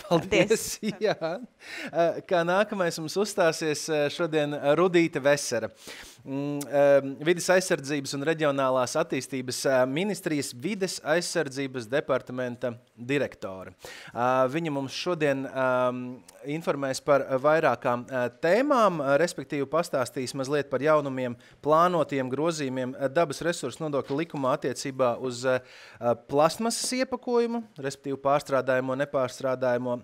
Paldies. Jā. Kā nākamais mums uzstāsies šodien Rudīte Vesera. Vides aizsardzības un reģionālās attīstības ministrijas vides aizsardzības departamenta direktore. Viņa mums šodien informēs par vairākām tēmām, respektīvi pastāstīs mazliet par jaunumiem, plānotiem grozījumiem dabas resursu nodokļu likumā attiecībā uz plastmasas iepakojumu, respektīvi pārstrādājumu, nepārstrādājumu,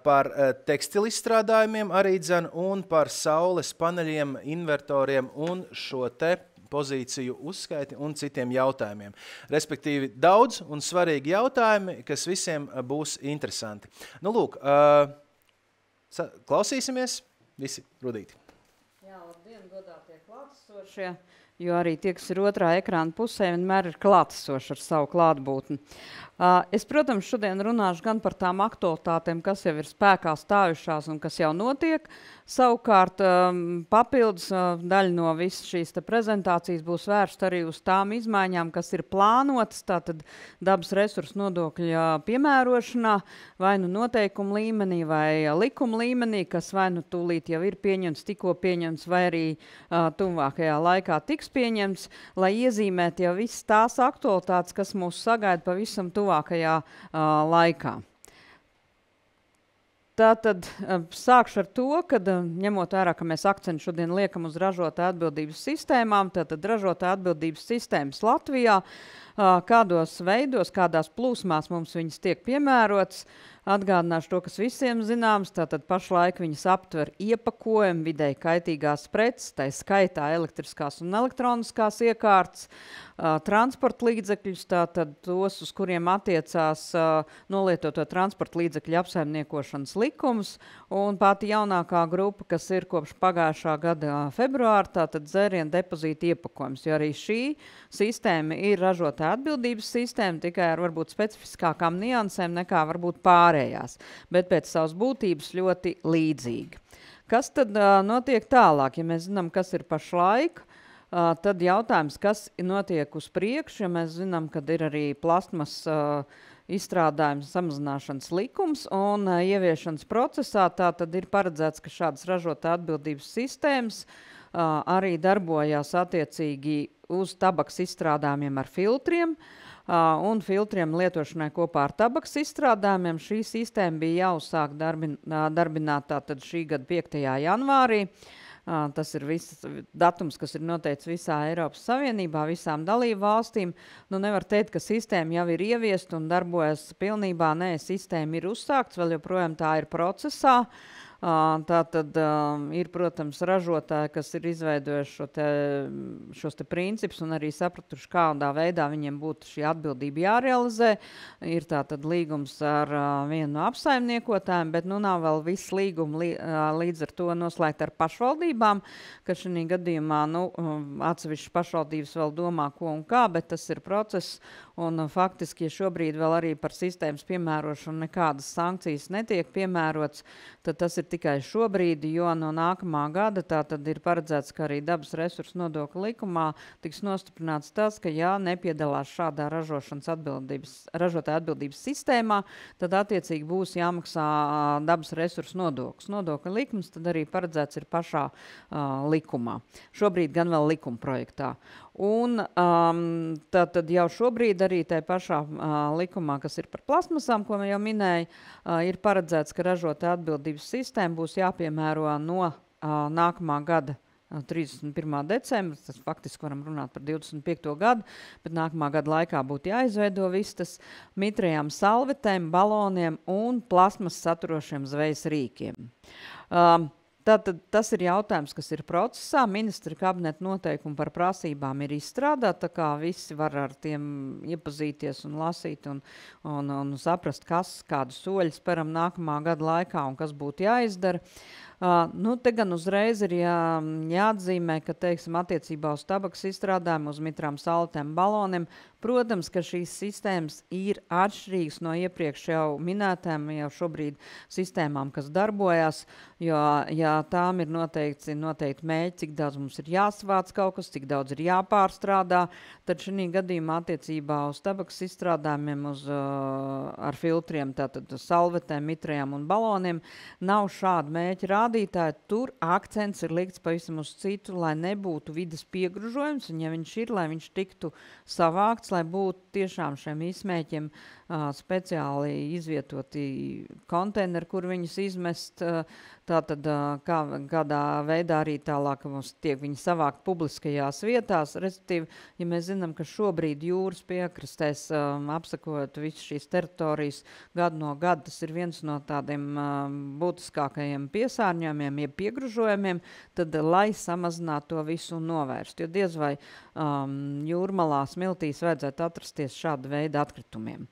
par tekstilizstrādājumiem arī dzen un par saules paneļiem, invertoriem un šo te pozīciju uzskaiti un citiem jautājumiem. Respektīvi daudz un svarīgi jautājumi, kas visiem būs interesanti. Nu, lūk, klausīsimies visi Rudīti. Jā, labdien, godātie klātesošie, jo arī tie, kas ir otrā ekrāna pusē, vienmēr ir klātesoši ar savu klātbūtni. Es, protams, šodien runāšu gan par tām aktualitātēm, kas jau ir spēkā stājušās un kas jau notiek. Savukārt, papildus daļa no visas šīs prezentācijas būs vērsta arī uz tām izmaiņām, kas ir plānotas, tātad dabas resursu nodokļa piemērošanā, vai nu noteikumu līmenī, vai likuma līmenī, kas vai nu tūlīt jau ir pieņemts, tikko pieņemts, vai arī tuvākajā laikā tiks pieņemts, lai iezīmētu jau visas tās aktualitātes, kas mūs sagaida pavisam tuvākajā laikā. Tātad sākšu ar to, kad ņemot vērā, ka mēs akcentu šodien liekam uz ražotāju atbildības sistēmām, tātad ražotāju atbildības sistēmas Latvijā, kādos veidos, kādās plūsmās mums viņas tiek piemērotas. Atgādināšu to, kas visiem zināms, tātad pašlaik viņas aptver iepakojumu, vidēji kaitīgās preces, tai skaitā elektriskās un elektroniskās iekārtas, transporta līdzekļus, tātad tos, uz kuriem attiecās nolietoto transporta līdzekļu apsaimniekošanas likums, un pati jaunākā grupa, kas ir kopš pagājušā gada februāra, tātad dzērienu depozīta iepakojums, jo arī šī sistēma ir ražotāja atbildības sistēma, tikai ar varbūt specifiskākām niansēm nekā varbūt pārējās, bet pēc savas būtības ļoti līdzīgi. Kas tad notiek tālāk? Ja mēs zinām, kas ir pašlaik, tad jautājums, kas notiek uz priekšu, ja mēs zinām, kad ir arī plastmas izstrādājums samazināšanas likums un ieviešanas procesā, tā tad ir paredzēts, ka šādas ražotāja atbildības sistēmas arī darbojās attiecīgi uz tabaks izstrādājumiem ar filtriem, un filtriem lietošanai kopā ar tabaks izstrādājumiem. Šī sistēma bija jāuzsāk darbināt tātad šī gada 5. janvārī. Tas ir viss datums, kas ir noteikts visā Eiropas Savienībā, visām dalību valstīm. Nu, nevar teikt, ka sistēma jau ir ieviesta un darbojas pilnībā. Nē, sistēma ir uzsākts, vēl joprojām tā ir procesā. Tātad ir, protams, ražotāji, kas ir izveidojuši šos te principus un arī sapratuši, kādā veidā viņiem būtu šī atbildība jārealizē. Ir tātad līgums ar vienu no apsaimniekotājiem, bet nu nav vēl viss līgumi līdz ar to noslēgt ar pašvaldībām, ka šī gadījumā atsevišķas pašvaldības vēl domā, ko un kā, bet tas ir process. Un faktiski, ja šobrīd vēl arī par sistēmas piemērošanu nekādas sankcijas netiek piemērots, tad tas ir tikai šobrīd, jo no nākamā gada tā tad ir paredzēts, ka arī dabas resursu nodokļu likumā tiks nostiprināts tas, ka ja nepiedalās šādā ražotāja atbildības sistēmā, tad attiecīgi būs jāmaksā dabas resursu nodoklis. Nodokļu likums tad arī paredzēts ir pašā likumā. Šobrīd gan vēl likuma projektā. Un tad jau šobrīd arī tai pašā likumā, kas ir par plastmasām, ko jau minēju, ir paredzēts, ka ražotāja atbildības sistēma būs jāpiemēro no nākamā gada 31. decembra, tas faktiski varam runāt par 25. gadu, bet nākamā gada laikā būtu jāizveido viss tas mitrajām salvetēm, baloniem un plastmas saturošiem zvejas rīkiem. Tātad tas ir jautājums, kas ir procesā. Ministra kabineta noteikumi par prasībām ir izstrādāti, tā kā visi var ar tiem iepazīties un lasīt un saprast, kādus soļus speram nākamā gada laikā un kas būtu jāizdara. Te gan uzreiz ir jāatzīmē, ka, teiksim, attiecībā uz tabakas izstrādājumu, uz mitrām saltēm, baloniem, protams, ka šīs sistēmas ir atšķirīgas no iepriekš jau minētām, jau šobrīd sistēmām, kas darbojās, jo tām ir noteikti mēģi, cik daudz mums ir jāsavāc kaut kas, cik daudz ir jāpārstrādā, tad šī gadījumā attiecībā uz tabakas izstrādājumiem, ar filtriem, tātad salvetēm, mitrajām un baloniem, nav šādi mēģi rādītāji. Tur akcents ir likts pavisam uz citu, lai nebūtu vides piegružojums, un ja viņš ir, lai viņš tiktu savākts, lai būtu tiešām šiem izsmēķiem speciāli izvietoti konteineri, kur viņus izmest, tātad kādā veidā arī tālāk mums tiek viņi savākt publiskajās vietās. Respektīvi, ja mēs zinām, ka šobrīd jūras piekrastēs apsakot visas šīs teritorijas gadu no gada, tas ir viens no tādiem būtiskākajiem piesārņojumiem, jeb piegružojumiem, tad lai samazinātu to visu un novērst. Jo diez vai jūrmalā smiltīs vajadzētu atrasties šāda veida atkritumiem.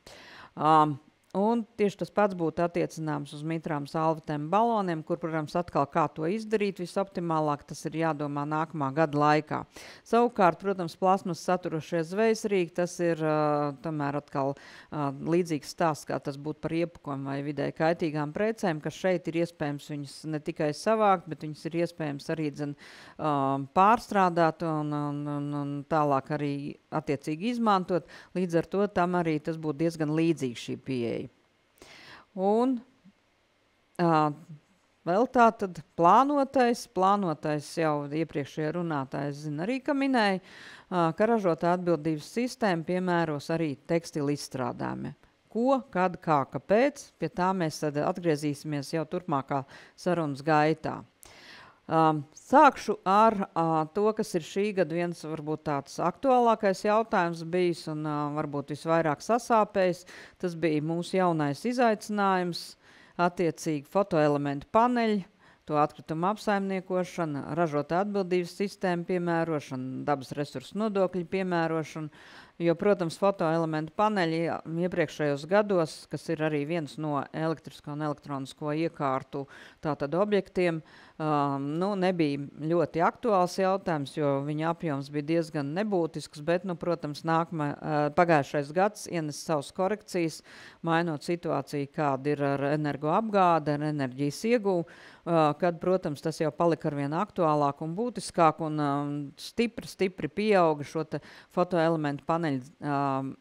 Un tieši tas pats būtu attiecināms uz mitrām salvetēm baloniem, kur, protams, atkal kā to izdarīt visoptimālāk, tas ir jādomā nākamā gada laikā. Savukārt, protams, plasmas saturošie zvejsrīgi, tas ir tomēr atkal līdzīgs stāsts, kā tas būtu par iepakojumu vai vidēji kaitīgām precēm, ka šeit ir iespējams viņus ne tikai savākt, bet viņus ir iespējams arī pārstrādāt un tālāk arī attiecīgi izmantot. Līdz ar to tam arī tas būtu diezgan līdzīgs šī pieeja. Un vēl tā tad plānotais jau iepriekšējie runātājs zina arī, ka minēja, ka ražotāja atbildības sistēma piemēros arī tekstilu izstrādājumi. Ko, kad, kā, kāpēc, pie tā mēs tad atgriezīsimies jau turpmākā sarunas gaitā. Sākšu ar to, kas ir šī gada viens varbūt tāds aktuālākais jautājums bijis un varbūt visvairāk sasāpējis. Tas bija mūsu jaunais izaicinājums, attiecīgi fotoelementu paneļi, to atkritumu apsaimniekošana, ražotāja atbildības sistēma piemērošana, dabas resursu nodokļu piemērošana, jo, protams, fotoelementu paneļi iepriekšējos gados, kas ir arī viens no elektrisko un elektronisko iekārtu tātad objektiem, nebija ļoti aktuāls jautājums, jo viņa apjoms bija diezgan nebūtisks, bet, protams, pagājušais gads ienes savas korekcijas, mainot situāciju, kāda ir ar energoapgāde, ar enerģijas ieguvu, kad, protams, tas jau palika arvien aktuālāk un būtiskāk un stipri pieauga šo te fotoelementu paneļu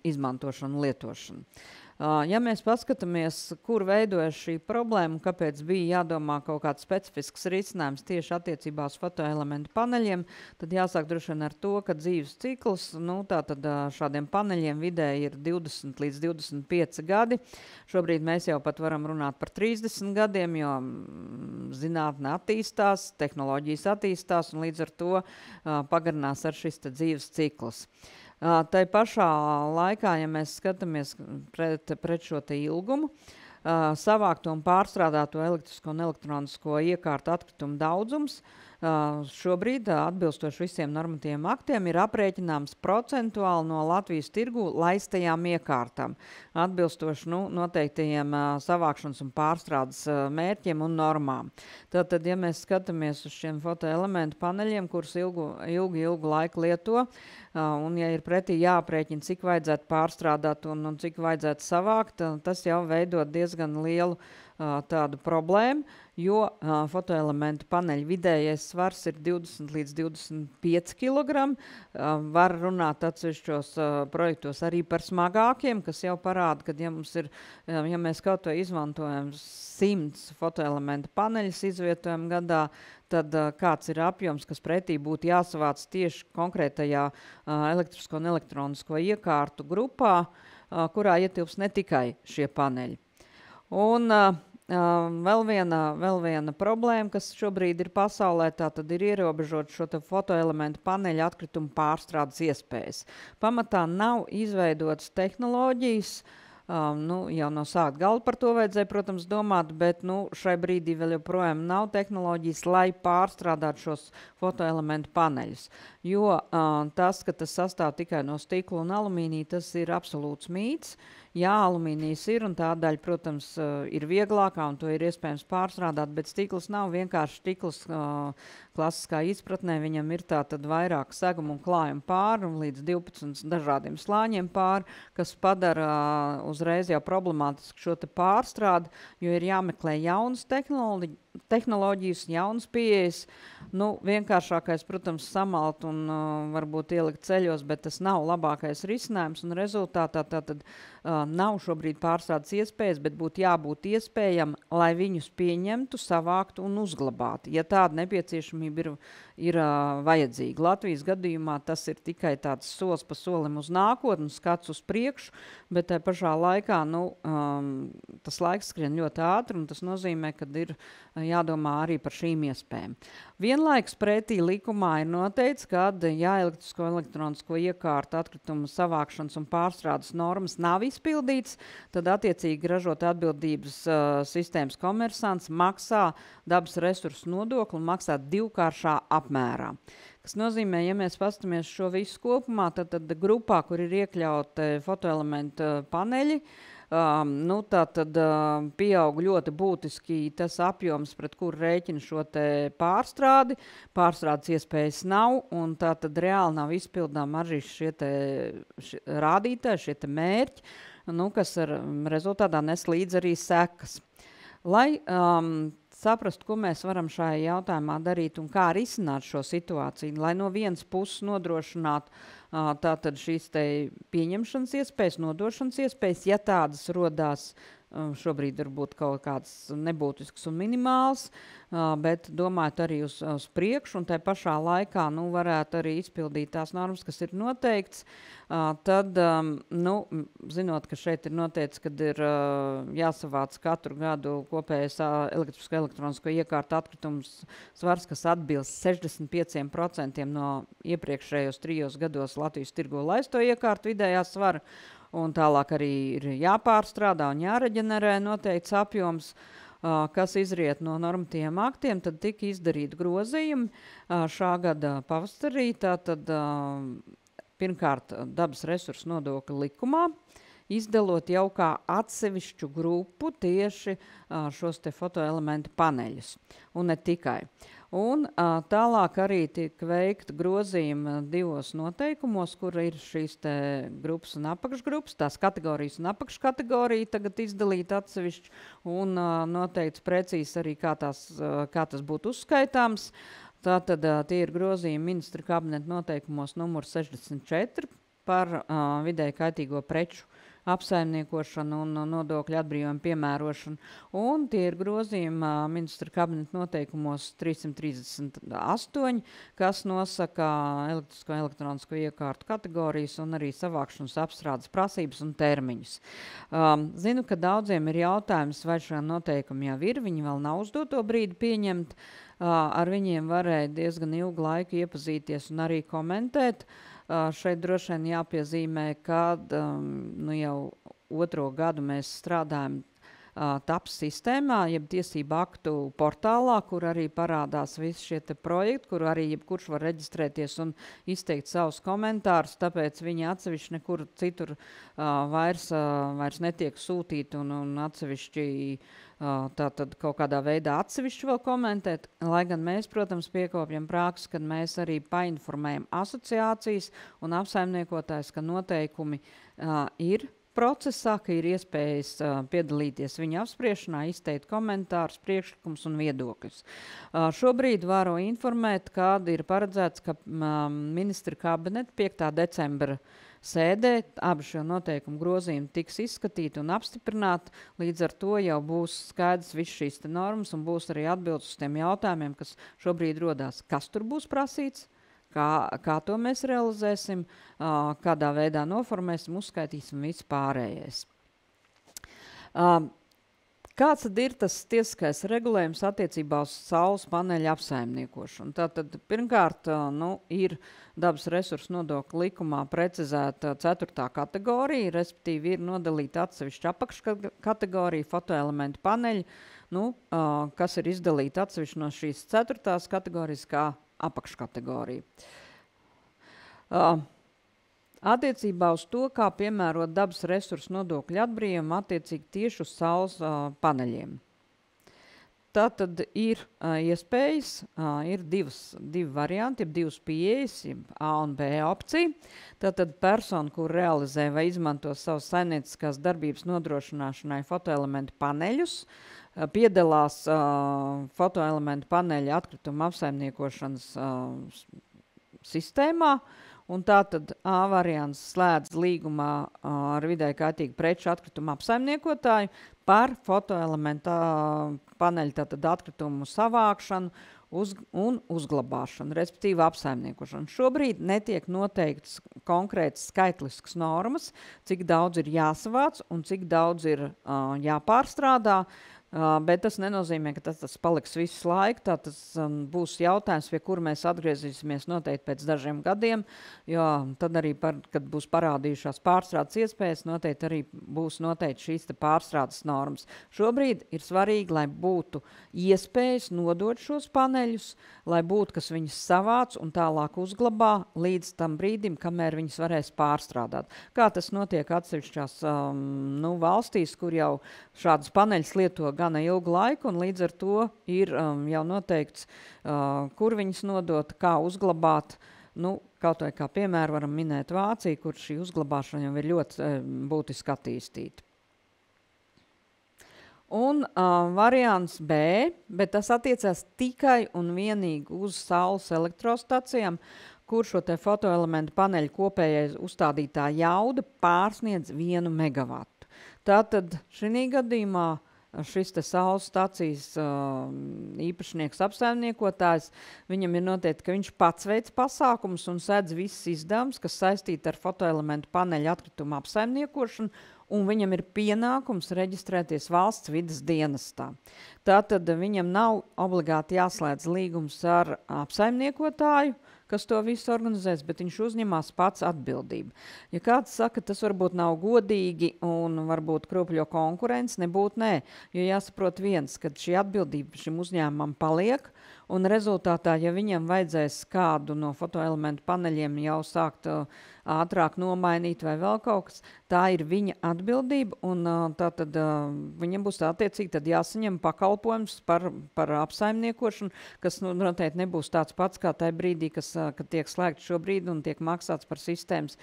izmantošanu un lietošanu. Ja mēs paskatāmies, kur veidojas šī problēma, kāpēc bija jādomā kaut kāds specifisks risinājums tieši attiecībā uz fotoelementu paneļiem, tad jāsāk droši vien ar to, ka dzīves cikls, tātad šādiem paneļiem vidēji ir 20 līdz 25 gadi. Šobrīd mēs jau pat varam runāt par 30 gadiem, jo zinātne attīstās, tehnoloģijas attīstās un līdz ar to pagarinās ar šis dzīves cikls. Tai pašā laikā, ja mēs skatāmies pret šo te ilgumu, savākto un pārstrādāto elektrisko un elektronisko iekārtu atkritumu daudzums šobrīd, atbilstoši visiem normatīviem aktiem, ir aprēķināms procentuāli no Latvijas tirgu laistajām iekārtām, atbilstoši noteiktajiem savākšanas un pārstrādes mērķiem un normām. Tātad, ja mēs skatāmies uz šiem fotoelementu paneļiem, kurus ilgu laiku lieto, un ja ir pretī jāaprēķina, cik vajadzētu pārstrādāt un cik vajadzētu savākt, tas jau veidot diezgan lielu tādu problēmu, jo fotoelementu paneļu vidējais svars ir 20 līdz 25 kg. Var runāt atsevišķos projektos arī par smagākiem, kas jau parāda, ka ja mēs kaut vai izmantojam 100 fotoelementu paneļus izvietojam gadā, tad kāds ir apjoms, kas pretī būtu jāsavāc tieši konkrētajā elektrisko un elektronisko iekārtu grupā, kurā ietilps ne tikai šie paneļi. Un vēl viena problēma, kas šobrīd ir pasaulē, tā tad ir ierobežot šo fotoelementu paneļu atkritumu pārstrādes iespējas. Pamatā nav izveidotas tehnoloģijas, jau no sākt gala par to vajadzēja, protams, domāt, bet šai brīdī vēl joprojām nav tehnoloģijas, lai pārstrādātu šos fotoelementu paneļus. Jo tas, ka tas sastāv tikai no stikla un alumīnija, tas ir absolūts mīts, Jā, alumīnijas ir, un tā daļa, protams, ir vieglākā, un to ir iespējams pārstrādāt, bet stikls nav vienkārši stikls klasiskā izpratnē. Viņam ir tā tad vairāk segumu un klājumu pāri, un līdz 12 dažādiem slāņiem pāri, kas padara uzreiz jau problemātisku šo te pārstrādi, jo ir jāmeklē jaunas tehnoloģijas, jaunas pieejas. Nu, vienkāršākais, protams, samalt un varbūt ielikt ceļos, bet tas nav labākais risinājums, un rezultātā tātad nav šobrīd pārstrādes iespējas, bet būtu jābūt iespējam, lai viņus pieņemtu, savāktu un uzglabātu. Ja tāda nepieciešamība ir vajadzīga. Latvijas gadījumā tas ir tikai tāds solis pa solim uz nākotni, skats uz priekšu, bet tai pašā laikā, tas laiks skrien ļoti ātri, un tas nozīmē, ka ir jādomā arī par šīm iespējām. Vienlaikus pretī likumā ir noteikts, ka elektronisko iekārtu atkritumu savākšanas un pārstrādes normas nav izpildīts, tad attiecīgi ražot atbildības sistēmas komersants maksā dabas resursu nodokli un maksā divkāršā apmērā. Kas nozīmē, ja mēs pastamies šo visu kopumā, tad grupā, kur ir iekļauti fotoelementu paneļi, tā tad pieaug ļoti būtiski tas apjoms, pret kuru rēķina šo te pārstrādi. Pārstrādes iespējas nav, un tā tad reāli nav izpildām arī šie rādītāji, šie te mērķi, kas rezultātā nes līdz arī sekas. Lai saprast, ko mēs varam šajā jautājumā darīt un kā risināt šo situāciju, lai no vienas puses nodrošinātu tātad šīs te pieņemšanas iespējas, nodošanas iespējas, ja tādas rodās, šobrīd varbūt kaut kāds nebūtisks un minimāls, bet domājot arī uz priekšu un tai pašā laikā varētu arī izpildīt tās normas, kas ir noteikts, tad, zinot, ka šeit ir noteikts, kad ir jāsavāc katru gadu kopējais elektronisko iekārtu atkritums svars, kas atbilst 65% no iepriekšējos 3 gados Latvijas tirgo laisto iekārtu vidējā svara, un tālāk arī ir jāpārstrādā un jāreģenerē noteikts apjoms, kas izriet no normatīviem aktiem, tad tika izdarīti grozījumi šā gada pavasarī, tātad pirmkārt dabas resursu nodokļa likumā, izdalot jau kā atsevišķu grupu tieši šos te fotoelementu paneļus, un ne tikai. Un tālāk arī tiek veikta grozījuma 2 noteikumos, kur ir šīs te grupas un apakšgrupas, tās kategorijas un apakškategorija tagad izdalīta atsevišķi, un noteikts precīzi arī, kā tas būtu uzskaitāms. Tātad tie ir grozījumi ministra kabineta noteikumos numur 64 par vidēji kaitīgo preču apsaimniekošanu un nodokļu atbrīvojumu piemērošanu. Un tie ir grozījumi ministra kabineta noteikumos 338, kas nosaka elektronisko iekārtu kategorijas un arī savākšanas apstrādes prasības un termiņus. Zinu, ka daudziem ir jautājums, vai šie noteikumi jau ir, viņi vēl nav uz doto brīdi pieņemti. Ar viņiem varēja diezgan ilgu laiku iepazīties un arī komentēt. Šeit droši vien jāpiezīmē, ka jau 2. gadu mēs strādājam TAPS sistēmā, jeb tiesību aktu portālā, kur arī parādās visi šie te projekti, kur arī jebkurš var reģistrēties un izteikt savus komentārus, tāpēc viņi atsevišķi nekur citur vairs netiek sūtīti un atsevišķi tātad kaut kādā veidā atsevišķi vēl komentēt, lai gan mēs, protams, piekopjam praksi, kad mēs arī painformējam asociācijas un apsaimniekotājs, ka noteikumi ir procesā, ka ir iespējas piedalīties viņa apspriešanā, izteikt komentārus, priekšlikums un viedokļus. Šobrīd varu informēt, kad ir paredzēts, ka ministra kabineta 5. decembra sēdē abi šie noteikumu grozījumi tiks izskatīti un apstiprināti, līdz ar to jau būs skaidrs viss šīs te normas un būs arī atbildes uz tiem jautājumiem, kas šobrīd rodās. Kas tur būs prasīts? Kā to mēs realizēsim, kādā veidā noformēsim, uzskaitīsim visu pārējais. Kāds tad ir tas tiesiskais regulējums attiecībā uz saules paneļu apsaimniekošanu? Tātad pirmkārt ir dabas resursu nodokļa likumā precizēta 4. kategorija, respektīvi ir nodalīta atsevišķa apakškategorija fotoelementu paneļi, kas ir izdalīta atsevišķi no šīs 4. kategorijas kā apakškategorija. Attiecībā uz to, kā piemērot dabas resursu nodokļu atbrīvumu attiecīgi tieši uz saules paneļiem. Tātad ir iespējas, ir divi varianti, ir divas pieejas, A un B opcija. Tātad persona, kur realizē vai izmanto savas saimnieciskās darbības nodrošināšanai fotoelementu paneļus, piedalās fotoelementu paneļa atkrituma apsaimniekošanas sistēmā, un tātad A variants slēdz līgumā ar vidēji kaitīgu preču atkritumu apsaimniekotāju par fotoelementu paneļu tātad atkritumu savākšanu un uzglabāšanu, respektīvi apsaimniekošanu. Šobrīd netiek noteikts konkrētas skaitliskas normas, cik daudz ir jāsavāc un cik daudz ir jāpārstrādā, bet tas nenozīmē, ka tas paliks visu laiku. Tas būs jautājums, pie kura mēs atgriezīsimies noteikti pēc dažiem gadiem, jo tad arī, kad būs parādījušās pārstrādes iespējas, noteikti arī būs noteikti šīs pārstrādes normas. Šobrīd ir svarīgi, lai būtu iespējas nodot šos paneļus, lai būtu, kas viņus savāc un tālāk uzglabā līdz tam brīdim, kamēr viņus varēs pārstrādāt. Kā tas notiek atsevišķās valstīs, kur jau šādas paneļus lieto gana ilgu laiku, un līdz ar to ir jau noteikts, kur viņas nodot, kā uzglabāt. Kaut vai kā piemēru varam minēt Vāciju, kur šī uzglabāšana jau ir ļoti būtiski attīstīta. Un variants B, bet tas attiecās tikai un vienīgi uz saules elektrostacijām, kur šo te fotoelementu paneļu kopējais uzstādītā jauda pārsniedz 1 megavatu. Tātad šī gadījumā šis te saules stacijas īpašnieks apsaimniekotājs, viņam ir noteikti, ka viņš pats veic pasākumus un sedz visas izdevumus, kas saistīti ar fotoelementu paneļu atkritumu apsaimniekošanu, un viņam ir pienākums reģistrēties valsts vides dienestā. Tātad viņam nav obligāti jāslēdz līgums ar apsaimniekotāju, kas to visu organizēs, bet viņš uzņemās pats atbildību. Ja kāds saka, tas varbūt nav godīgi un varbūt kropļo konkurence, nebūtu nē, jo jāsaprot viens, ka šī atbildība šim uzņēmumam paliek, un rezultātā, ja viņam vajadzēs kādu no fotoelementu paneļiem jau sākt ātrāk nomainīt vai vēl kaut kas, tā ir viņa atbildība, un tātad viņam būs attiecīgi tad jāsaņem pakalpojums par apsaimniekošanu, kas noteikti nebūs tāds pats kā tajā brīdī, kad tiek slēgts šobrīd un tiek maksāts par sistēmas,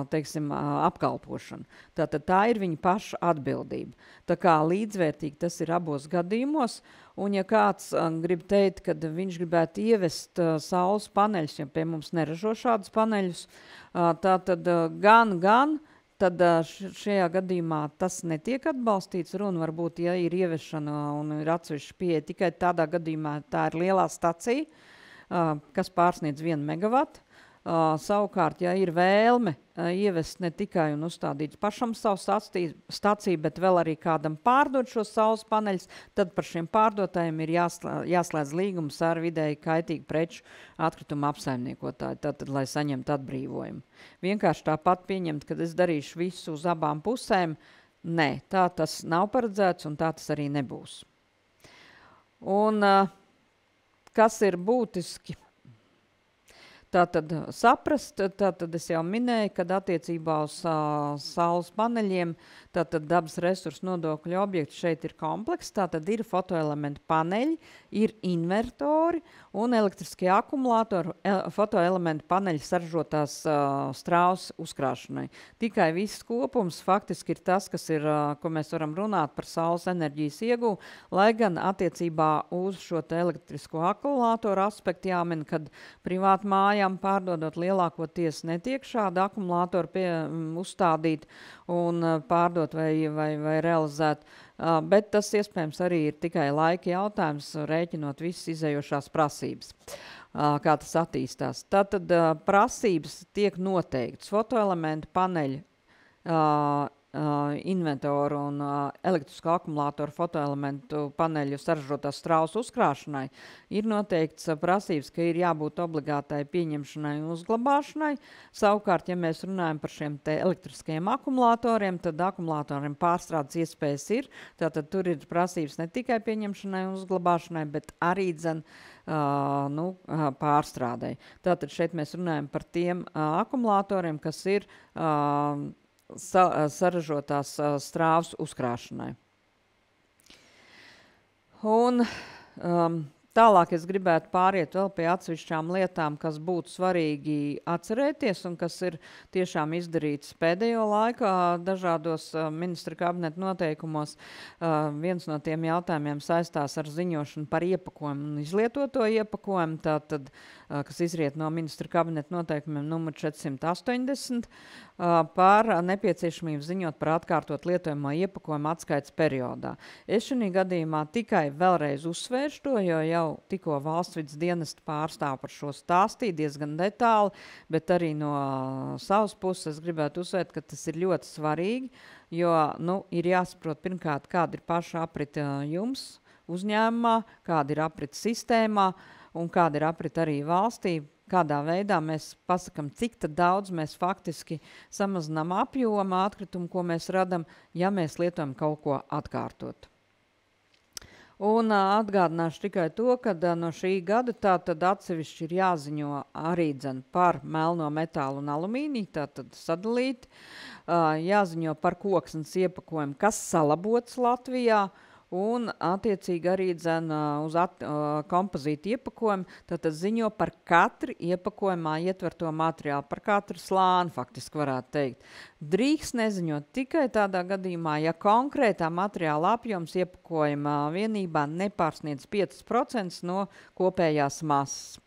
teiksim, apkalpošanu. Tātad tā ir viņa paša atbildība. Tā kā līdzvērtīgi tas ir abos gadījumos, un ja kāds grib teikt, kad viņš gribētu ievest saules paneļus, ja pie mums neražo šādus paneļus, tātad tad šajā gadījumā tas netiek atbalstīts. Runa varbūt, ja ir ieviešana un ir atsevišķa pieeja, tikai tādā gadījumā tā ir lielā stacija, kas pārsniedz 1 megavatu. Savukārt, ja ir vēlme ievest ne tikai un uzstādīt pašam savu staciju, bet vēl arī kādam pārdot šos saules paneļus, tad par šiem pārdotājiem ir jāslēdz līgums ar vidēji kaitīgu preču atkrituma apsaimniekotāju, tātad, lai saņemtu atbrīvojumu. Vienkārši tāpat pieņemt, kad es darīšu visu uz abām pusēm, nē, tā tas nav paredzēts un tā tas arī nebūs. Un kas ir būtiski? Tātad saprast, tātad es jau minēju, kad attiecībā uz saules paneļiem, tātad dabas resursu nodokļu objekti šeit ir komplekss, tātad ir fotoelementu paneļi, ir invertori un elektriskie akumulātori, fotoelementu paneļi saražotās strāvas uzkrāšanai. Tikai viss kopums faktiski ir tas, kas ir, ko mēs varam runāt par saules enerģijas ieguvu, lai gan attiecībā uz šo te elektrisko akumulātoru aspektu jāmin, kad privāti mājām pārdodot lielākoties netiek šādi akumulātori uzstādīt un pārdot vai realizēt, bet tas iespējams arī ir tikai laika jautājums, rēķinot visas izējošās prasības, kā tas attīstās. Tātad prasības tiek noteikts. Fotoelementu paneļi inventoru un elektrisko akumulātoru fotoelementu paneļu saražotās strāvas uzkrāšanai, ir noteikts prasības, ka ir jābūt obligātai pieņemšanai un uzglabāšanai. Savukārt, ja mēs runājam par šiem te elektriskajiem akumulātoriem, tad akumulātoriem pārstrādes iespējas ir. Tātad tur ir prasības ne tikai pieņemšanai un uzglabāšanai, bet arī pārstrādei. Tātad šeit mēs runājam par tiem akumulātoriem, kas ir saražotās strāvas uzkrāšanai. Un tālāk es gribētu pāriet vēl pie atsevišķām lietām, kas būtu svarīgi atcerēties un kas ir tiešām izdarīts pēdējo laikā dažādos ministra kabineta noteikumos. Viens no tiem jautājumiem saistās ar ziņošanu par iepakojumu un izlietoto iepakojumu, tātad, kas izriet no ministra kabineta noteikumiem numur 480, par nepieciešamību ziņot par atkārtot lietojamo iepakojumu atskaites periodā. Es šajā gadījumā tikai vēlreiz uzsvēršu to, jo jau tikko valsts vides dienesta pārstāv par šo stāstīja diezgan detāli, bet arī no savas puses es gribētu uzsvērt, ka tas ir ļoti svarīgi, jo ir jāsaprot pirmkārt, kāda ir paša aprita jums uzņēmumā, kāda ir aprita sistēmā un kāda ir aprita arī valstī, kādā veidā mēs pasakam, cik tad daudz mēs faktiski samazinām apjomu atkritumu, ko mēs radam, ja mēs lietojam kaut ko atkārtot. Un atgādināšu tikai to, ka no šī gada tātad atsevišķi ir jāziņo arī par melno metālu un alumīniju, tātad sadalīt, jāziņo par koksnes iepakojumu, kas salabots Latvijā, un attiecīgi arī uz kompozītu iepakojumu, tātad ziņo par katru iepakojumā ietverto materiālu, par katru slāni, faktiski varētu teikt. Drīkst neziņot tikai tādā gadījumā, ja konkrētā materiāla apjoms iepakojumā vienībā nepārsniedz 5% no kopējās masas.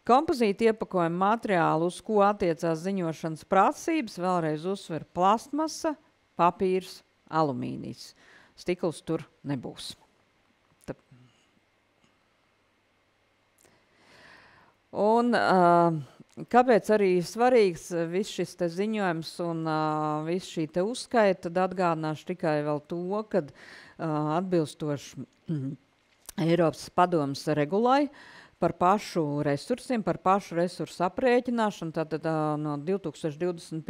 Kompozīta iepakojuma materiālu, uz ko attiecās ziņošanas prasības, vēlreiz uzsver plastmasa, papīrs, alumīnijs. Stikls tur nebūs. Un kāpēc arī svarīgs viss šis te ziņojums un viss šī te uzskaita, tad atgādināšu tikai vēl to, kad atbilstoši Eiropas padomes regulai par pašu resursiem, par pašu resursu aprēķināšanu, tātad no 2021.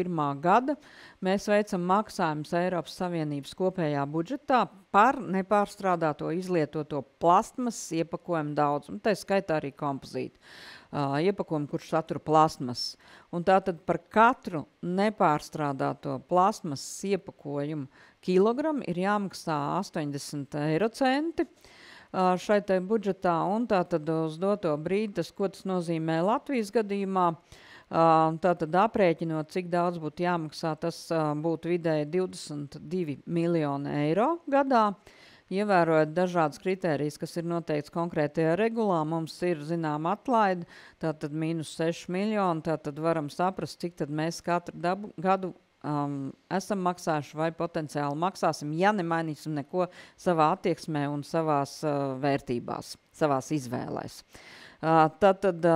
gada mēs veicam maksājumus Eiropas Savienības kopējā budžetā par nepārstrādāto izlietoto plastmasas iepakojumu daudzumu, tā skaitā arī kompozītu iepakojumu, kurš satura plastmasas. Un tātad par katru nepārstrādāto plastmasas iepakojumu kilogramu ir jāmaksā 80 eiro centi. Šai te budžetā, un tātad uz doto brīdi, tas, ko tas nozīmē Latvijas gadījumā, tātad aprēķinot, cik daudz būtu jāmaksā, tas būtu vidēji 22 miljoni eiro gadā. Ievērojot dažādas kritērijas, kas ir noteikts konkrētajā regulā, mums ir zinām atlaidi, tātad -6 miljoni, tātad varam saprast, cik tad mēs katru gadu esam maksājuši vai potenciāli maksāsim, ja nemainīsim neko savā attieksmē un savās vērtībās, savās izvēlēs. Tātad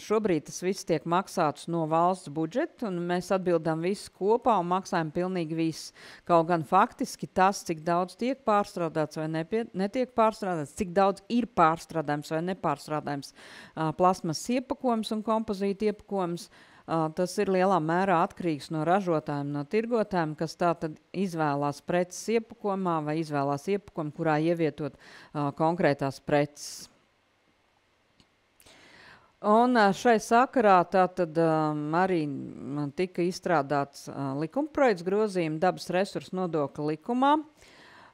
šobrīd tas viss tiek maksāts no valsts budžeta, un mēs atbildam visu kopā un maksājam pilnīgi visu. Kaut gan faktiski tas, cik daudz tiek pārstrādāts vai netiek pārstrādāts, cik daudz ir pārstrādājums vai nepārstrādājums plasmasas iepakojums un kompozīta iepakojums, tas ir lielā mērā atkarīgs no ražotājiem, no tirgotājiem, kas tātad izvēlās preces iepakojumā vai izvēlās iepakojumu, kurā ievietot konkrētās preces. Un šai sakarā tātad arī tika izstrādāts likumprojekts grozījuma dabas resursu nodokļa likumā.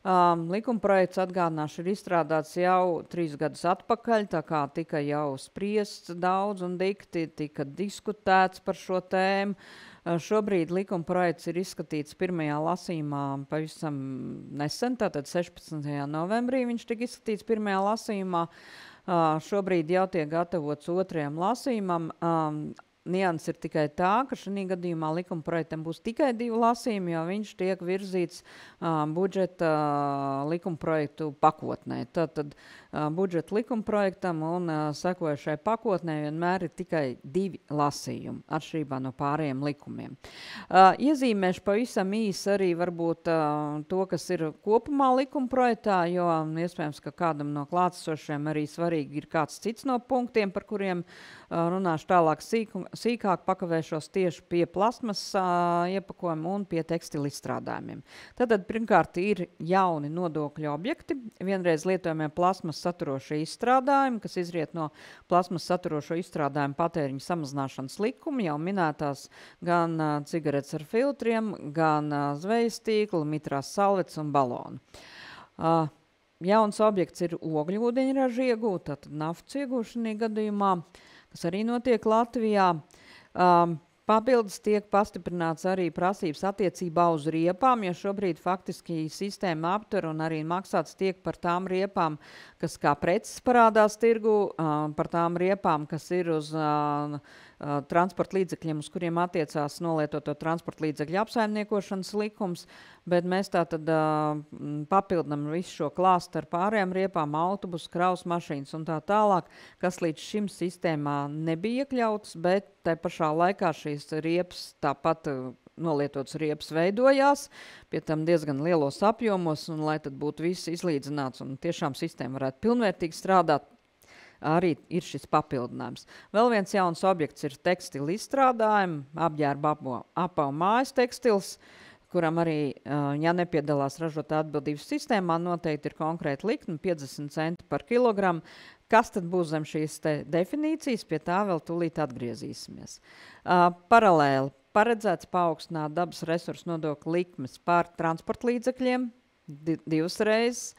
Likumprojekts, atgādināšu, ir izstrādāts jau 3 gadus atpakaļ, tā kā tika jau spriests daudz un dikti, tika diskutēts par šo tēmu. Šobrīd likumprojekts ir izskatīts pirmajā lasījumā pavisam nesen, tātad 16. novembrī viņš tika izskatīts pirmajā lasījumā. Šobrīd jau tiek gatavots 2. lasījumam. nianses ir tikai tā, ka šī gadījumā likuma projektam būs tikai 2 lasījumi, jo viņš tiek virzīts budžeta likuma projektu pakotnē. Tātad budžeta likuma projektam un sekojušai pakotnē vienmēr ir tikai 2 lasījumi, atšķirībā no pārējiem likumiem. Iezīmēšu pavisam īsi arī varbūt to, kas ir kopumā likuma projektā, jo iespējams, ka kādam no klātesošiem arī svarīgi ir kāds cits no punktiem, par kuriem runāšu tālāk sīkāk, pakavēšos tieši pie plasmas iepakojuma un pie tekstilu izstrādājumiem. Tātad pirmkārt ir jauni nodokļu objekti, vienreiz lietojamie plasmas saturošie izstrādājumi, kas izriet no plasmas saturošo izstrādājumu patēriņa samazināšanas likuma, jau minētās gan cigaretes ar filtriem, gan zvejas tīkli, mitrās salvetes un baloni. Jauns objekts ir ogļūdeņraža iegūta, tātad naftas iegūšanī gadījumā, kas arī notiek Latvijā. Papildus tiek pastiprināts arī prasības attiecībā uz riepām, jo šobrīd faktiski sistēma aptver un arī maksāts tiek par tām riepām, kas kā preces parādās tirgu, par tām riepām, kas ir uz transporta līdzekļiem, uz kuriem attiecās nolietoto transporta līdzekļu apsaimniekošanas likums, bet mēs tātad papildinam visu šo klāstu ar pārējām riepām, autobus, kravas mašīnas un tā tālāk, kas līdz šim sistēmā nebija iekļauts, bet tai pašā laikā šīs riepas tāpat nolietotas riepas veidojās, pie tam diezgan lielos apjomos, un lai tad būtu viss izlīdzināts un tiešām sistēma varētu pilnvērtīgi strādāt, arī ir šis papildinājums. Vēl viens jauns objekts ir tekstila izstrādājumi, apģērba apavu mājas tekstils, kuram arī, ja nepiedalās ražotāja atbildības sistēmā, noteikti ir konkrēta likme 50 centi par kilogramu. Kas tad būs zem šīs definīcijas, pie tā vēl tūlīt atgriezīsimies. Paralēli paredzēts paaugstināt dabas resursu nodokļu likmes par transporta līdzekļiem 2 reizes,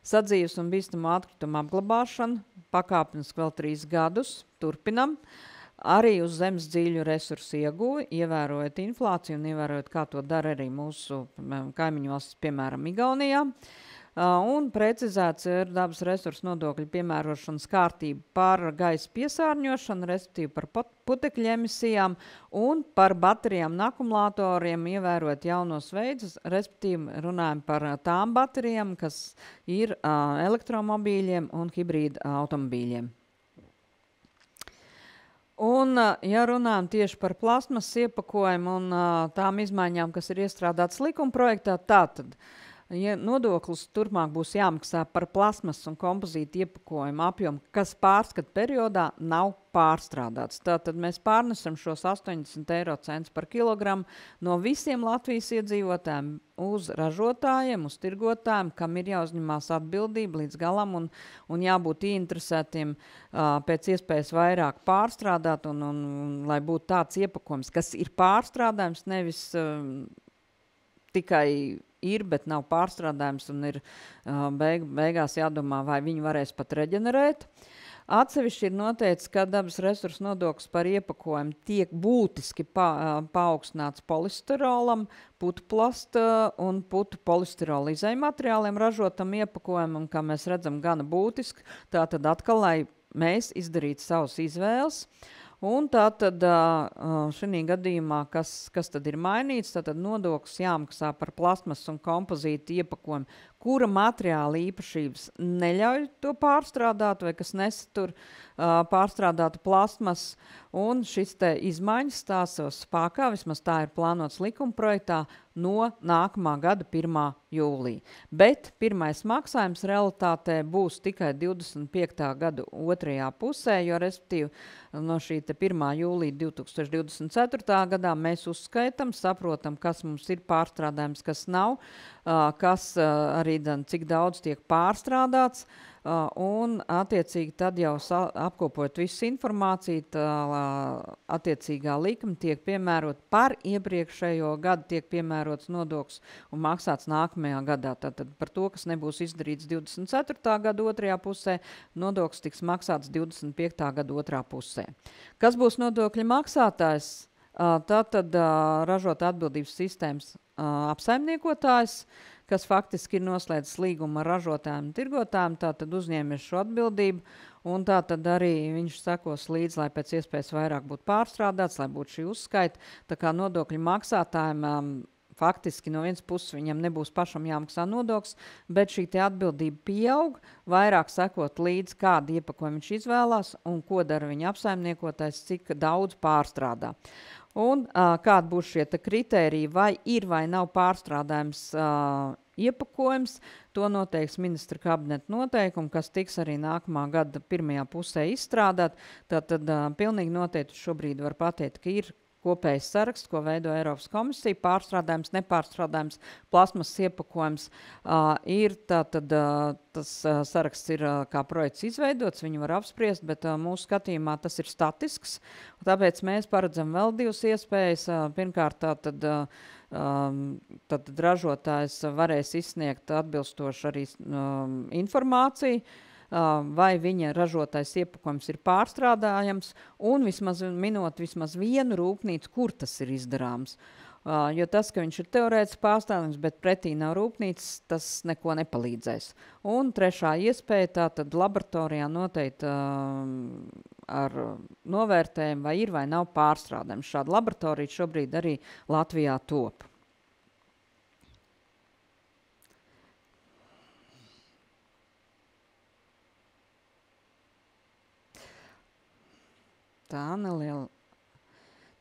sadzīves un bīstamu atkritumu apglabāšanu, pakāpeniski vēl 3 gadus, turpinam. Arī uz zemes dziļu resursu ieguvi, ievērojot inflāciju un ievērojot, kā to dara arī mūsu kaimiņu valstis, piemēram, Igaunijā. Un precizēts ir dabas resursu nodokļu piemērošanas kārtība par gaisa piesārņošanu, respektīvi par putekļu emisijām un par baterijām un akumulatoriem, ievērot jaunos veidus, respektīvi runājam par tām baterijām, kas ir elektromobīļiem un hibrīda automobīļiem. Un, ja runājam tieši par plasmas iepakojumu un tām izmaiņām, kas ir iestrādātas likuma projektā, tātad ja nodoklis turpmāk būs jāmaksā par plasmas un kompozītu iepakojumu apjomu, kas pārskata periodā nav pārstrādāts. Tātad mēs pārnesam šos 80 eiro centus par kilogramu no visiem Latvijas iedzīvotājiem uz ražotājiem, uz tirgotājiem, kam ir jāuzņemās atbildība līdz galam un jābūt ieinteresētiem pēc iespējas vairāk pārstrādāt un lai būtu tāds iepakojums, kas ir pārstrādājums, nevis tikai ir, bet nav pārstrādājums un ir beigās jādomā, vai viņi varēs pat reģenerēt. Atsevišķi ir noteicis, ka dabas resursu nodoklis par iepakojumu tiek būtiski paaugstināts polisterolam, putu plasta un putu polisterola izejmateriāliem ražotam iepakojumam, kā mēs redzam, gana būtiski. Tātad atkal, lai mēs izdarītu savus izvēles. Un tātad šī gadījumā, kas tad ir mainīts, tātad nodoklis jāmaksā par plasmas un kompozītu iepakojumu, kura materiāla īpašības neļauj to pārstrādāt vai kas nesatur pārstrādātu plasmas, un šis te izmaiņas stāsies spēkā, vismaz tā ir plānots likuma projektā, no nākamā gada 1. jūlija. Bet pirmais maksājums realitātē būs tikai 25. gada 2. pusē, jo respektīvi no šī te 1. jūlija 2024. gadā mēs uzskaitam, saprotam, kas mums ir pārstrādājums, kas nav, kas arī cik daudz tiek pārstrādāts, un attiecīgi tad jau apkopot visu informāciju, attiecīgā likuma tiek piemērot par iepriekšējo gadu, tiek piemērots nodoklis un maksāts nākamajā gadā. Tātad par to, kas nebūs izdarīts 24. gada 2. pusē, nodoklis tiks maksāts 25. gada 2. pusē. Kas būs nodokļa maksātājs? Tātad ražot atbildības sistēmas apsaimniekotājs, kas faktiski ir noslēdzis līgumu ar ražotājiem un tirgotājiem, tātad uzņēmies šo atbildību, un tātad arī viņš sekos līdz, lai pēc iespējas vairāk būtu pārstrādāts, lai būtu šī uzskaita, tā kā nodokļu maksātājiem faktiski no vienas puses viņam nebūs pašam jāmaksā nodoklis, bet šī te atbildība pieaug, vairāk sekot līdz, kādu iepakojumu viņš izvēlās un ko dara viņa apsaimniekotājs, cik daudz pārstrādā. Un kāda būs šie kritēriji, vai ir vai nav pārstrādājums iepakojums, to noteiks ministra kabineta noteikumi, kas tiks arī nākamā gada pirmajā pusē izstrādāt. Tātad pilnīgi noteikti šobrīd var pateikt, ka ir kopējs saraksts, ko veido Eiropas komisija, pārstrādājums, nepārstrādājums, plasmas iepakojums ir, tātad tas saraksts ir kā projekts izveidots, viņu var apspriest, bet mūsu skatījumā tas ir statisks, tāpēc mēs paredzam vēl divas iespējas. Pirmkārt, tad ražotājs varēs izsniegt atbilstoši arī informāciju, vai viņa ražotais iepakojums ir pārstrādājams un minot vismaz vienu rūpnīcu, kur tas ir izdarāms. Jo tas, ka viņš ir teorētiski pārstrādājams, bet pretī nav rūpnīcas, tas neko nepalīdzēs. Un trešā iespēja, tātad laboratorijā noteikti ar novērtējumu, vai ir vai nav pārstrādājums. Šāda laboratorija šobrīd arī Latvijā top. Tā neliela.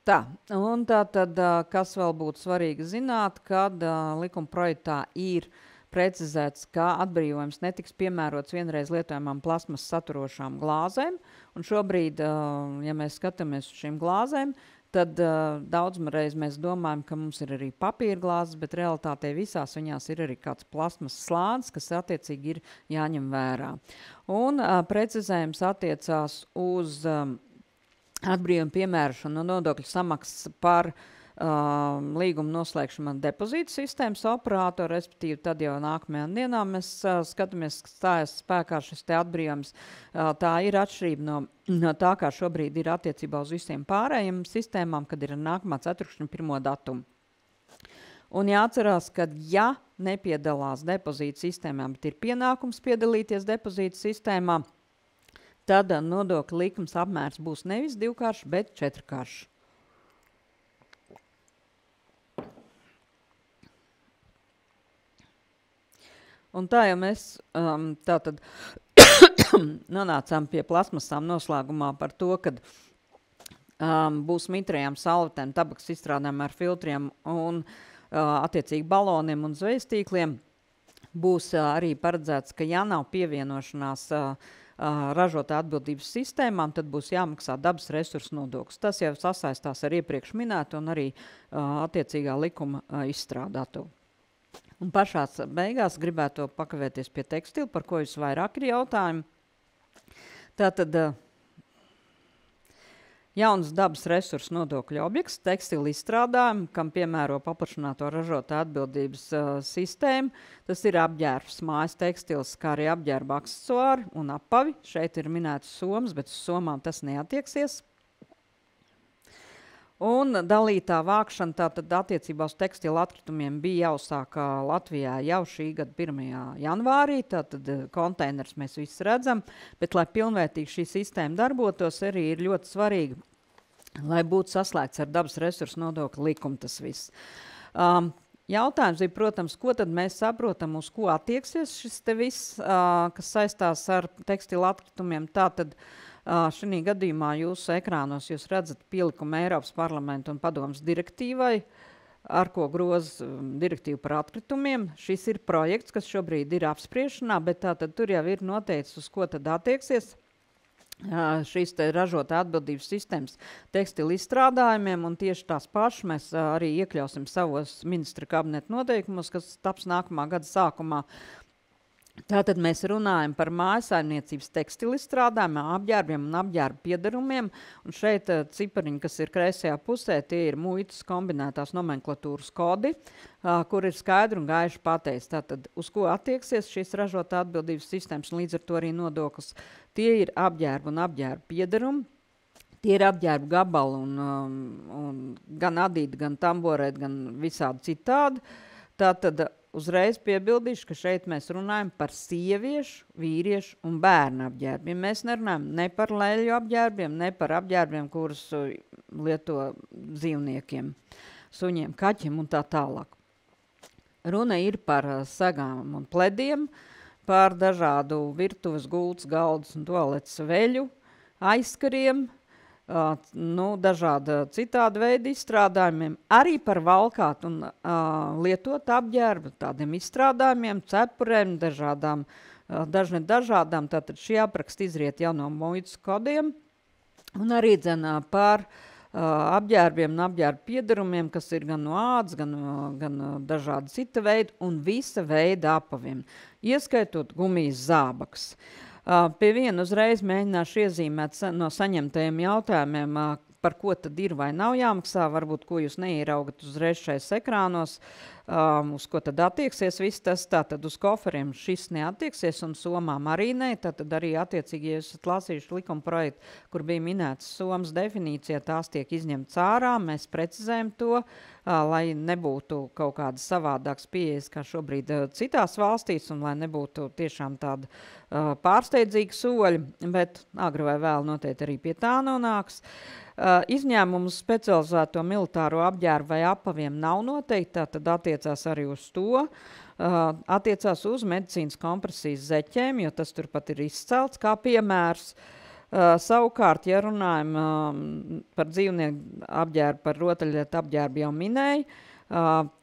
Tā, un tātad, kas vēl būtu svarīgi zināt, kad likuma projektā ir precizēts, ka atbrīvojums netiks piemērots vienreiz lietojamām plasmas saturošām glāzēm, un šobrīd, ja mēs skatāmies uz šīm glāzēm, tad daudzreiz mēs domājam, ka mums ir arī papīra glāzes, bet realitātē visās viņās ir arī kāds plasmas slānis, kas attiecīgi ir jāņem vērā. Un precizējums attiecās uz atbrīvumu piemērošanu un nodokļu samaksas par līguma noslēgšanu ar depozītu sistēmas operātoru, respektīvi tad jau nākamajā dienā mēs skatāmies, ka stājas spēkā šis te atbrīvums. Tā ir atšķirība no tā, kā šobrīd ir attiecībā uz visiem pārējiem sistēmām, kad ir nākamā ceturkšņa 1. datumu. Un jāatcerās, ka ja nepiedalās depozītu sistēmā, bet ir pienākums piedalīties depozītu sistēmā, tad nodokļu likums apmērs būs nevis 2-karšs, bet 4-karšs. Un tā jau mēs tātad nonācām pie plasmasām noslēgumā par to, kad būs mitrajām salvetēm, tabaks izstrādājumiem ar filtriem un attiecīgi baloniem un zvejastīkliem. Būs arī paredzēts, ka ja nav pievienošanās ražotā atbildības sistēmām, tad būs jāmaksā dabas resursu nodoklis. Tas jau sasaistās ar iepriekš minētu un arī attiecīgā likuma izstrādāto. Un pašās beigās gribētu pakavēties pie tekstila, par ko jūs vairāk ir jautājumi. Tātad jauns dabas resursu nodokļu objekts, tekstila izstrādājumi, kam piemēro paplašināto ražotā atbildības sistēmu. Tas ir apģērbs, mājas tekstils, kā arī apģērba aksesuāri un apavi. Šeit ir minēts somas, bet uz somām tas neatieksies. Un dalītā vākšana tātad attiecībā uz tekstila atkritumiem bija jāuzsāk Latvijā jau šī gada 1. janvārī, tātad konteiners mēs visi redzam, bet lai pilnvērtīgi šī sistēma darbotos, arī ir ļoti svarīgi, lai būtu saslēgts ar dabas resursu nodokļu likumu tas viss. Jautājums ir, protams, ko tad mēs saprotam, uz ko attieksies šis te viss, kas saistās ar tekstila atkritumiem. Tātad šī gadījumā jūsu ekrānos jūs redzat pielikumu Eiropas parlamenta un padomas direktīvai, ar ko groza direktīvu par atkritumiem. Šis ir projekts, kas šobrīd ir apspriešanā, bet tātad tur jau ir noteicis, uz ko tad attieksies šīs te ražotā atbildības sistēmas tekstilu izstrādājumiem, un tieši tās pašas mēs arī iekļausim savos ministra kabineta noteikumos, kas taps nākamā gada sākumā. Tātad mēs runājam par mājasaimniecības tekstilu izstrādājumiem, apģērbiem un apģērbu piedarumiem, un šeit cipariņi, kas ir kreisajā pusē, tie ir muitas kombinētās nomenklatūras kodi, kur ir skaidri un gaiši pateikts. Tātad, uz ko attieksies šīs ražotā atbildības sistēmas, un līdz ar to arī nodoklis. Tie ir apģērbu un apģērbu piedarumi, tie ir apģērbu gabali un gan adīti, gan tamborēti, gan visādi citādi. Tātad uzreiz piebildīšu, ka šeit mēs runājam par sieviešu, vīriešu un bērnu apģērbiem. Mēs nerunājam ne par leļu apģērbiem, ne par apģērbiem, kurus lieto dzīvniekiem, suņiem, kaķiem un tā tālāk. Runa ir par sagām un plediem, par dažādu virtuves, gultas, galdus un toaletes veļu, aizkariem, dažāda citāda veida izstrādājumiem, arī par valkāt un lietot apģērbu, tādiem izstrādājumiem, cepurēm, dažādām, tātad šie apraksti izriet jau no muitas kodiem, un arī par apģērbiem un apģērbu piedarumiem, kas ir gan no ādas, gan dažādi cita veida un visa veida apaviem, ieskaitot gumijas zābakus. Pie viena uzreiz mēģināšu iezīmēt no saņemtajiem jautājumiem, par ko tad ir vai nav jāmaksā, varbūt ko jūs neieraugat uzreiz šais ekrānos, uz ko tad attieksies viss tas, tātad uz koferiem šis neattieksies un somām arī ne, tātad arī attiecīgi, ja jūs esat lasījuši likuma projektu, kur bija minētas somas definīcija, tās tiek izņemts ārā, mēs precizējam to, lai nebūtu kaut kādas savādākas pieejas kā šobrīd citās valstīs un lai nebūtu tiešām tāda pārsteidzīga soļa, bet agri vai vēl noteikti arī pie tā nonāks. Izņēmumus specializēto militāro apģērbu vai apaviem nav noteikti, tad attiecās arī uz to. Attiecās uz medicīnas kompresijas zeķēm, jo tas turpat ir izcelts kā piemērs. Savukārt, ja runājam par dzīvnieku apģērbu, par rotaļlietu apģērbu jau minēju,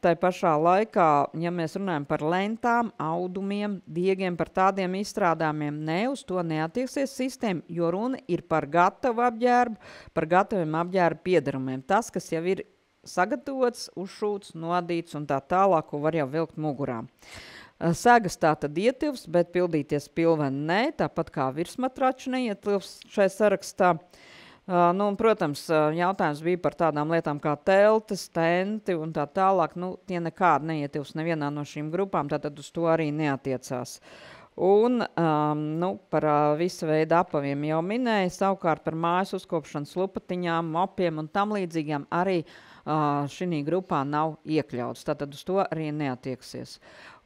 tai pašā laikā, ja mēs runājam par lentām, audumiem, diegiem, par tādiem izstrādājumiem, ne uz to neattieksies sistēma, jo runa ir par gatavu apģērbu, par gataviem apģērbu piedarumiem. Tas, kas jau ir sagatavots, uzšūts, nodīts un tā tālāk, ko var jau vilkt mugurā. Segas tā tad ietilps, bet pildīties pilveni nē, tāpat kā virsmatraču neietilps šai sarakstā. Protams, jautājums bija par tādām lietām kā teltis, tenti un tā tālāk. Tie nekādi neietilps nevienā no šīm grupām, tātad uz to arī neatiecās. Un par visu veidu apaviem jau minēja, savukārt par mājas uzkopšanas lupatiņām, mopiem un tam līdzīgām arī šī grupā nav iekļauts, tātad uz to arī neatieksies.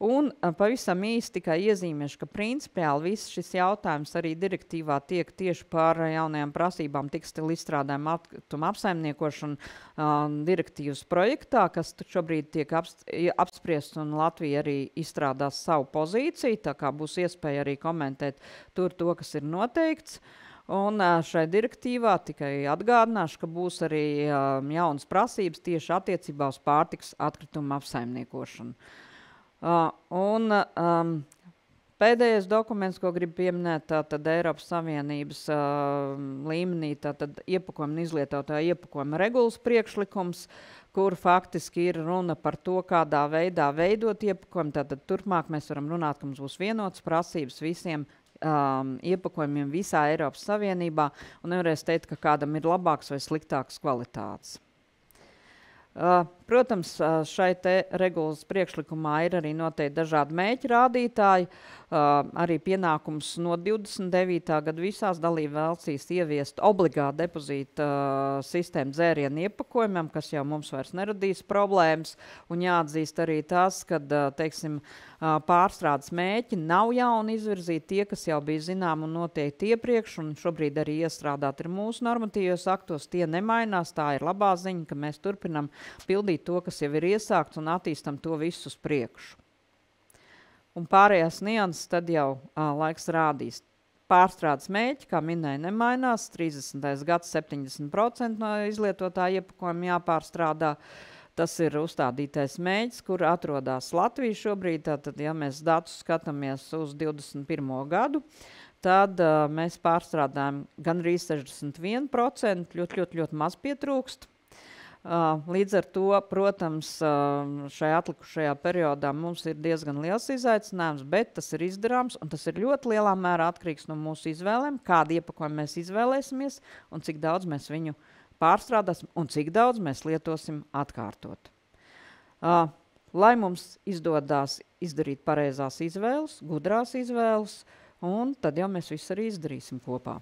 Un pavisam īsti tikai iezīmēšu, ka principiāli viss šis jautājums arī direktīvā tiek tieši par jaunajām prasībām tekstilu izstrādājumu atkritumu apsaimniekošanu direktīvas projektā, kas šobrīd tiek apspriests un Latvija arī izstrādās savu pozīciju, tā kā būs iespēja arī komentēt tur to, kas ir noteikts. Un šai direktīvā tikai atgādināšu, ka būs arī jaunas prasības tieši attiecībā uz pārtikas atkritumu apsaimniekošanu. Pēdējais dokuments, ko gribu pieminēt, tātad Eiropas Savienības līmenī, tātad iepakojuma un izlietotāja iepakojuma regulas priekšlikums, kur faktiski ir runa par to, kādā veidā veidot iepakojumu. Tātad turpmāk mēs varam runāt, ka mums būs vienotas prasības visiem iepakojumiem visā Eiropas Savienībā, un nevarēs teikt, ka kādam ir labāks vai sliktāks kvalitātes. Protams, šai te regulas priekšlikumā ir arī noteikti dažādi mērķi rādītāji, arī pienākums no 29. gada visās dalību valstīs ieviest obligāti depozīta sistēmu dzērienu iepakojumam, kas jau mums vairs neradīs problēmas, un jāatzīst arī tas, ka, teiksim, pārstrādes mērķi nav jauni izvirzīti tie, kas jau bija zinām un noteikti iepriekš, un šobrīd arī iestrādāt ir mūsu normatīvos aktos, tie nemainās, tā ir labā ziņa, ka mēs turpinam pildīt to, kas jau ir iesākts un attīstam to visu uz priekšu. Un pārējās nianses tad jau laiks rādīs. Pārstrādes mērķi, kā minēja, nemainās, 30. gads 70% no izlietotā iepakojuma jāpārstrādā. Tas ir uzstādītais mēģis, kur atrodas Latvija šobrīd. Tātad, ja mēs datus skatāmies uz 21. gadu, tad mēs pārstrādājam gandrīz 61%, ļoti maz pietrūkst. Līdz ar to, protams, šajā atlikušajā periodā mums ir diezgan liels izaicinājums, bet tas ir izdarāms, un tas ir ļoti lielā mērā atkarīgs no mūsu izvēlēm, kādu iepakojumu mēs izvēlēsimies, un cik daudz mēs viņu pārstrādāsim, un cik daudz mēs lietosim atkārtot. Lai mums izdodās izdarīt pareizās izvēles, gudrās izvēles, un tad jau mēs visu arī izdarīsim kopā.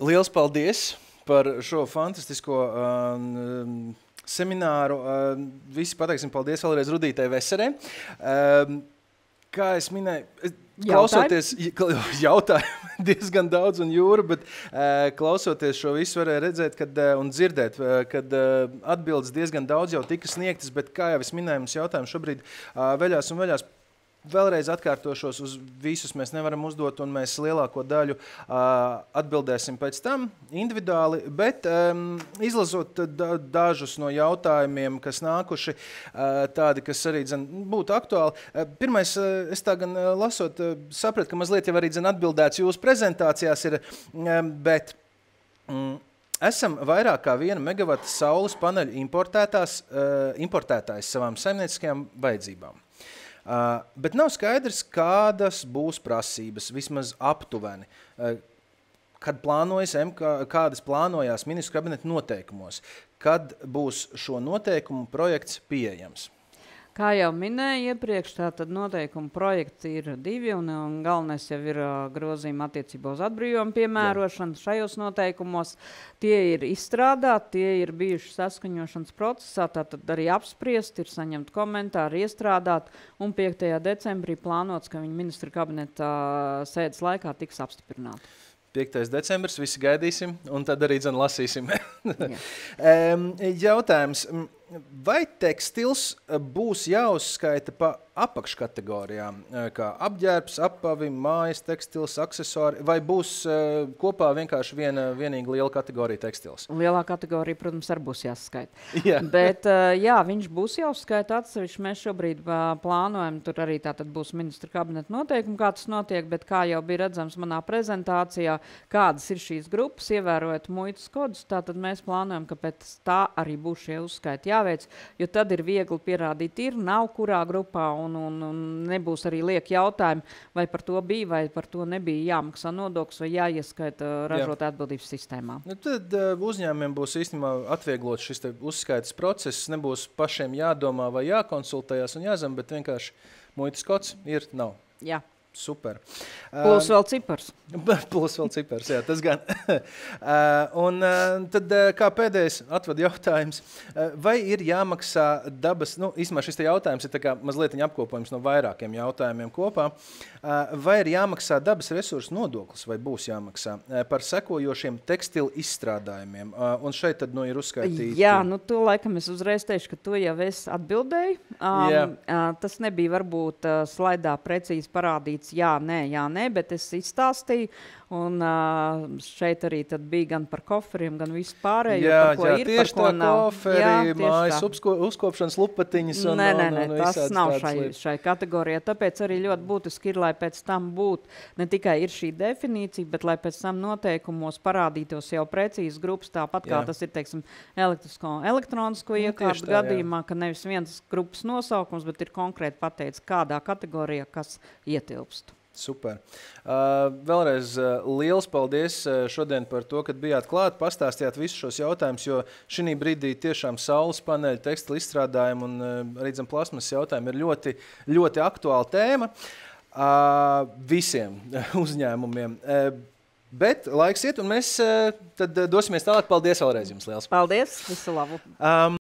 Liels paldies par šo fantastisko semināru. Visi pateiksim paldies vēlreiz Rudītai Veserei. Kā es minēju, klausoties jautājumu diezgan daudz un jūra, bet klausoties šo visu varēja redzēt un dzirdēt, kad atbildes diezgan daudz jau tika sniegtas, bet kā jau es minēju, mums jautājums šobrīd veļās un veļās. Vēlreiz atkārtošos, uz visus mēs nevaram uzdot, un mēs lielāko daļu atbildēsim pēc tam individuāli, bet izlasot dažus no jautājumiem, kas nākuši, tādi, kas arī būtu aktuāli. Pirmais, es tā gan lasot, sapratu, ka mazliet jau arī atbildēts jūsu prezentācijās ir, bet esam vairāk kā 1 megavata saules paneļu importētājs savām saimnieciskajām vajadzībām. Bet nav skaidrs, kādas būs prasības, vismaz aptuveni, kādas plānojās ministru kabineta noteikumos, kad būs šo noteikumu projekts pieejams. Kā jau minēju iepriekš, tātad noteikumu projekti ir 2, un galvenais jau ir grozījuma attiecībā uz atbrīvojumu piemērošanu šajos noteikumos. Tie ir izstrādāti, tie ir bijuši saskaņošanas procesā, tātad arī apspriesti, ir saņemt komentāri, iestrādāt, un 5. decembrī plānots, ka viņa ministra kabineta sēdes laikā tiks apstiprināti. 5. decembris, visi gaidīsim, un tad arī lasīsim. Jautājums. Vai tekstils būs jāuzskaita pa apakškategorijām, kā apģērbs, apavi, mājas tekstils, aksesori, vai būs kopā vienkārši vienīgi liela kategorija tekstils? Lielā kategorija, protams, arī būs jāskaita. Jā. Bet jā, viņš būs jāuzskaita atsevišķi. Mēs šobrīd plānojam, tur arī tātad būs ministra kabineta noteikumi, kā tas notiek, bet kā jau bija redzams manā prezentācijā, kādas ir šīs grupas, ievērojot muitas kodus, tātad mēs plānojam, ka pēc tā arī būs šie uzskaiti jāveic, jo tad ir viegli pierādīt, nav kurā grupā, un nebūs arī lieki jautājumi, vai par to bija, vai par to nebija jāmaksā nodoklis, vai jāieskaita ražotāju atbildības sistēmā. Tad uzņēmumiem būs īstenībā atvieglot šis uzskaitas process, nebūs pašiem jādomā vai jākonsultējās un jāzem, bet vienkārši muitas kods ir, nav. Jā. Super. Plus vēl cipars. Plus vēl cipars, jā, tas gan. Un tad kā pēdējais atved jautājums, vai ir jāmaksā dabas, īstenībā šis jautājums ir tā kā mazliet apkopojums no vairākiem jautājumiem kopā, vai ir jāmaksā dabas resursu nodoklis, vai būs jāmaksā par sekojošiem tekstilu izstrādājumiem, un šeit tad ir uzskaitīti. Jā, to laikam es uzreiz teikšu, ka to jau es atbildēju. Tas nebija varbūt slaidā precīzi parādīts, jā, nē, bet es izstāstīju, un šeit arī tad bija gan par koferiem, gan visu pārējo, par ko ir, par ko nav. Koferi, mājas uzkopšanas lupatiņas un Nē, tas nav šai kategorijā, tāpēc arī ļoti būtiski ir, lai pēc tam būtu ne tikai ir šī definīcija, bet lai pēc tam noteikumos parādītos jau precīzi grupas, tāpat kā tas ir, teiksim, elektronisko iekārtu gadījumā, ka nevis viens grupas nosaukums, bet ir konkrēti pateicis, kādā kategorijā kas ietilpst. Super. Vēlreiz liels paldies šodien par to, kad bijāt klāt, pastāstījāt visus šos jautājumus, jo šī brīdī tiešām saules paneļu tekstilu izstrādājumu un arī plasmas jautājumi ir ļoti, ļoti aktuāla tēma visiem uzņēmumiem. Bet laiks iet, un mēs tad dosimies tālāk. Paldies vēlreiz jums liels. Paldies, visu labu.